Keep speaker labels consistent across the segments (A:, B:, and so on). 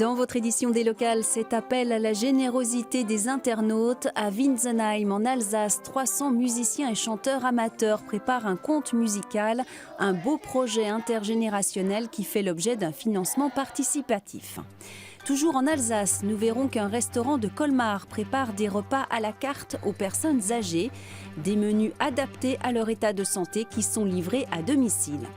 A: Dans votre édition des locales, cet appel à la générosité des internautes, à Winsenheim en Alsace, 300 musiciens et chanteurs amateurs préparent un conte musical, un beau projet intergénérationnel qui fait l'objet d'un financement participatif. Toujours en Alsace, nous verrons qu'un restaurant de Colmar prépare des repas à la carte aux personnes âgées, des menus adaptés à leur état de santé qui sont livrés à domicile.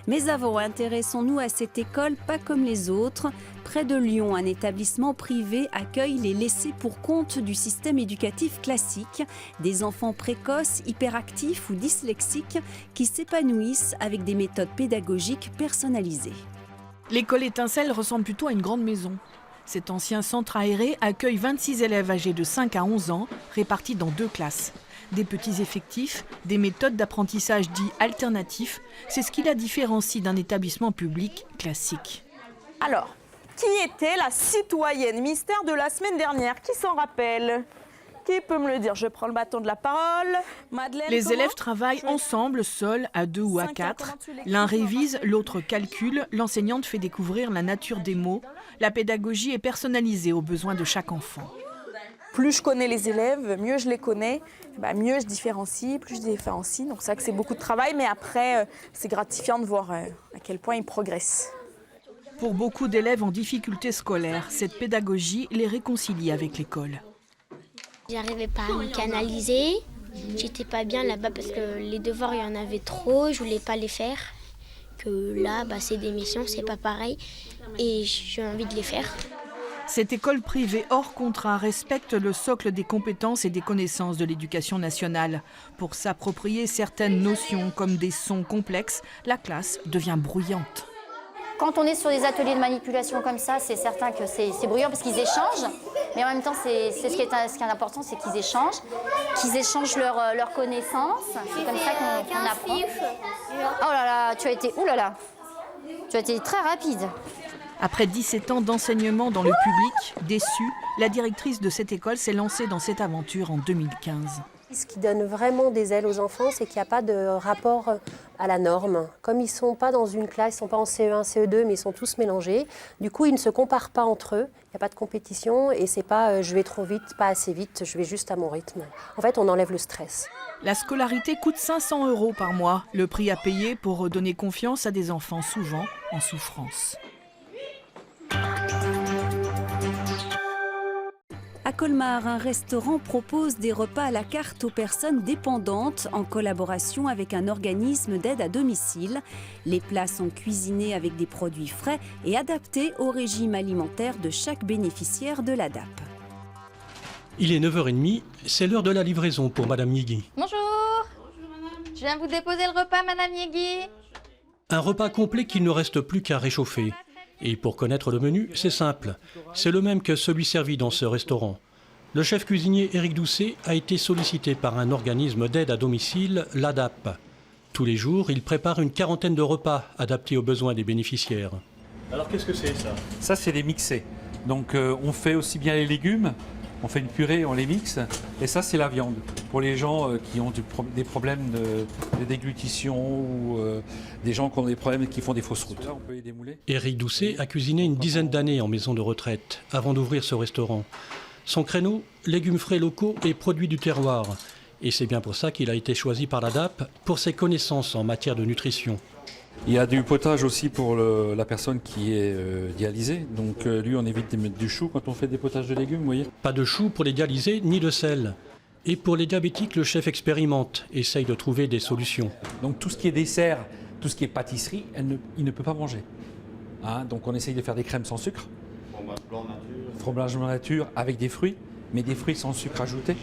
A: Mais avant, intéressons-nous à cette école pas comme les autres. Près de Lyon, un établissement privé accueille les laissés pour compte du système éducatif classique, des enfants précoces, hyperactifs ou dyslexiques qui s'épanouissent avec des méthodes pédagogiques personnalisées.
B: L'école Étincelle ressemble plutôt à une grande maison. Cet ancien centre aéré accueille 26 élèves âgés de 5 à 11 ans, répartis dans 2 classes. Des petits effectifs, des méthodes d'apprentissage dits alternatifs, c'est ce qui la différencie d'un établissement public classique.
C: Alors, qui était la citoyenne mystère de la semaine dernière? Qui s'en rappelle? Qui peut me le dire? Je prends le bâton de la parole. Madeleine,
B: les élèves travaillent ensemble, seuls, à 2 ou à 4. L'un révise, l'autre calcule. L'enseignante fait découvrir la nature des mots. La pédagogie est personnalisée aux besoins de chaque enfant.
C: Plus je connais les élèves, mieux je les connais, mieux je différencie, plus je différencie. Donc c'est vrai que c'est beaucoup de travail, mais après, c'est gratifiant de voir à quel point ils progressent.
B: Pour beaucoup d'élèves en difficulté scolaire, cette pédagogie les réconcilie avec l'école.
D: J'arrivais pas à me canaliser, j'étais pas bien là-bas parce que les devoirs, il y en avait trop, je voulais pas les faire. Que là, c'est des missions, c'est pas pareil et j'ai envie de les faire.
B: Cette école privée hors contrat respecte le socle des compétences et des connaissances de l'éducation nationale. Pour s'approprier certaines notions comme des sons complexes, la classe devient bruyante.
E: Quand on est sur des ateliers de manipulation comme ça, c'est certain que c'est bruyant parce qu'ils échangent. Mais en même temps, ce qui est important, c'est qu'ils échangent leurs connaissances. C'est comme ça qu'on apprend. Oh là là, tu as été très rapide.
B: Après 17 ans d'enseignement dans le public, déçue, la directrice de cette école s'est lancée dans cette aventure en 2015.
F: Ce qui donne vraiment des ailes aux enfants, c'est qu'il n'y a pas de rapport à la norme. Comme ils ne sont pas dans une classe, ils ne sont pas en CE1, CE2, mais ils sont tous mélangés. Du coup, ils ne se comparent pas entre eux. Il n'y a pas de compétition et c'est pas je vais trop vite, pas assez vite, je vais juste à mon rythme. En fait, on enlève le stress.
B: La scolarité coûte 500 € par mois, le prix à payer pour redonner confiance à des enfants souvent en souffrance.
A: À Colmar, un restaurant propose des repas à la carte aux personnes dépendantes en collaboration avec un organisme d'aide à domicile. Les plats sont cuisinés avec des produits frais et adaptés au régime alimentaire de chaque bénéficiaire de l'ADAP.
G: Il est 9h30, c'est l'heure de la livraison pour Madame Yegui.
H: Bonjour. Bonjour madame. Je viens vous déposer le repas, Madame Yegui.
G: Un repas complet qu'il ne reste plus qu'à réchauffer. Et pour connaître le menu, c'est simple. C'est le même que celui servi dans ce restaurant. Le chef cuisinier Éric Doucet a été sollicité par un organisme d'aide à domicile, l'ADAP. Tous les jours, il prépare une quarantaine de repas adaptés aux besoins des bénéficiaires. Alors qu'est-ce que c'est ça?
I: Ça, c'est des mixés. Donc on fait aussi bien les légumes, on fait une purée, on les mixe. Et ça, c'est la viande. Pour les gens qui ont des problèmes de déglutition ou des gens qui ont des problèmes qui font des fausses routes. Là, on peut les démouler.
G: Éric Doucet a cuisiné une dizaine d'années en maison de retraite avant d'ouvrir ce restaurant. Son créneau, légumes frais locaux et produits du terroir. Et c'est bien pour ça qu'il a été choisi par l'ADAP pour ses connaissances en matière de nutrition.
I: Il y a du potage aussi pour la personne qui est dialysée. Donc lui, on évite de mettre du chou quand on fait des potages de légumes, vous voyez.
G: Pas de chou pour les dialysés, ni de sel. Et pour les diabétiques, le chef expérimente, essaye de trouver des solutions.
I: Donc tout ce qui est dessert, tout ce qui est pâtisserie, il ne peut pas manger. Donc on essaye de faire des crèmes sans sucre. Fromage blanc nature avec des fruits, mais des fruits sans sucre ajouté.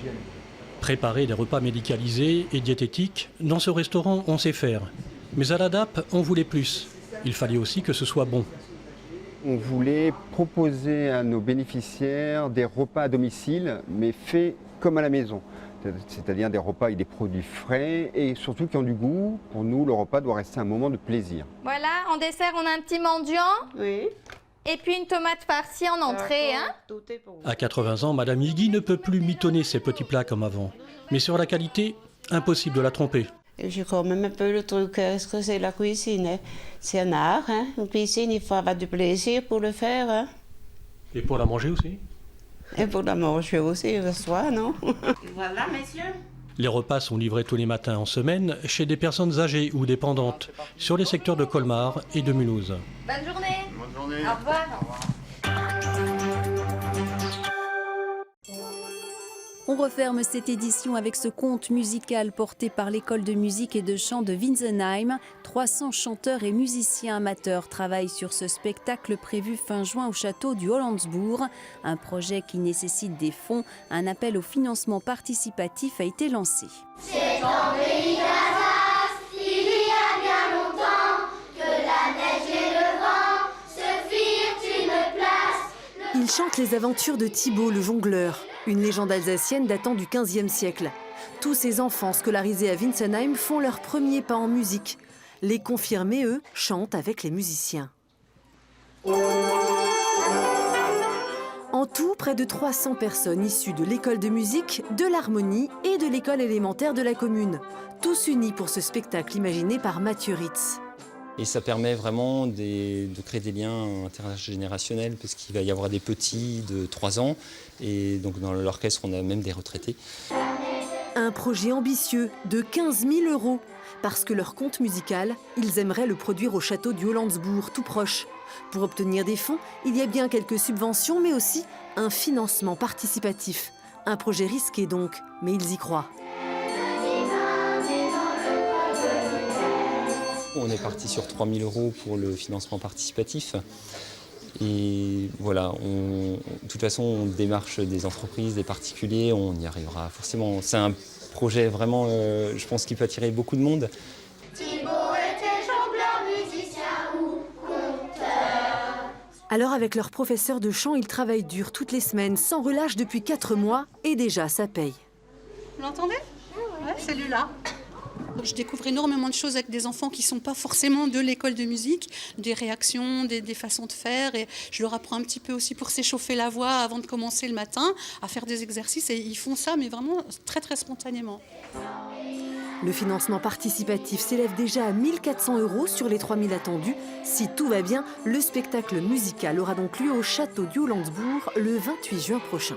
G: Préparer des repas médicalisés et diététiques, dans ce restaurant, on sait faire. Mais à l'ADAP, on voulait plus. Il fallait aussi que ce soit bon.
J: On voulait proposer à nos bénéficiaires des repas à domicile, mais faits comme à la maison. C'est-à-dire des repas avec des produits frais et surtout qui ont du goût. Pour nous, le repas doit rester un moment de plaisir.
H: Voilà, en dessert, on a un petit mendiant.
K: Oui.
H: Et puis une tomate farcie en entrée.
G: À 80 ans, Madame Yegui ne peut plus mitonner ses petits plats comme avant. Mais sur la qualité, impossible de la tromper.
K: J'ai quand même un peu le truc, est-ce que c'est la cuisine? C'est un art, Une cuisine, il faut avoir du plaisir pour le faire,
G: Et pour la manger aussi?
K: Et pour la manger aussi le soir, non? Voilà, messieurs.
G: Les repas sont livrés tous les matins en semaine chez des personnes âgées ou dépendantes sur les secteurs de Colmar et de Mulhouse.
H: Bonne journée.
J: Bonne journée.
H: Au revoir.
A: On referme cette édition avec ce conte musical porté par l'école de musique et de chant de Winsenheim. 300 chanteurs et musiciens amateurs travaillent sur ce spectacle prévu fin juin au château du Hollandsbourg. Un projet qui nécessite des fonds. Un appel au financement participatif a été lancé.
L: C'est en pays d'Alsace, il y a bien longtemps, que la neige et le vent se firent une place.
M: Il chante les aventures de Thibaut le jongleur, une légende alsacienne datant du XVe siècle. Tous ces enfants scolarisés à Winsenheim font leurs premiers pas en musique. Les confirmés, eux, chantent avec les musiciens. En tout, près de 300 personnes issues de l'école de musique, de l'harmonie et de l'école élémentaire de la commune. Tous unis pour ce spectacle imaginé par Mathieu Ritz.
N: Et ça permet vraiment de créer des liens intergénérationnels parce qu'il va y avoir des petits de 3 ans et donc dans l'orchestre on a même des retraités.
M: Un projet ambitieux de 15 000 €. Parce que leur conte musical, ils aimeraient le produire au château du Hollandsbourg, tout proche. Pour obtenir des fonds, il y a bien quelques subventions mais aussi un financement participatif. Un projet risqué donc, mais ils y croient.
N: On est parti sur 3 000 € pour le financement participatif. Et voilà, de toute façon, on démarche des entreprises, des particuliers, on y arrivera forcément. C'est un projet vraiment, je pense qu'il peut attirer beaucoup de monde.
L: Thibaut était jongleur, musicien ou conteur.
M: Alors avec leur professeur de chant, ils travaillent dur toutes les semaines, sans relâche depuis 4 mois, et déjà ça paye.
O: Vous l'entendez? Ouais, c'est lui-là. Je découvre énormément de choses avec des enfants qui ne sont pas forcément de l'école de musique, des réactions, des façons de faire. Et je leur apprends un petit peu aussi pour s'échauffer la voix avant de commencer le matin, à faire des exercices. Et ils font ça, mais vraiment très, très spontanément.
M: Le financement participatif s'élève déjà à 1 400 € sur les 3 000 attendus. Si tout va bien, le spectacle musical aura donc lieu au château du Hollandsbourg le 28 juin prochain.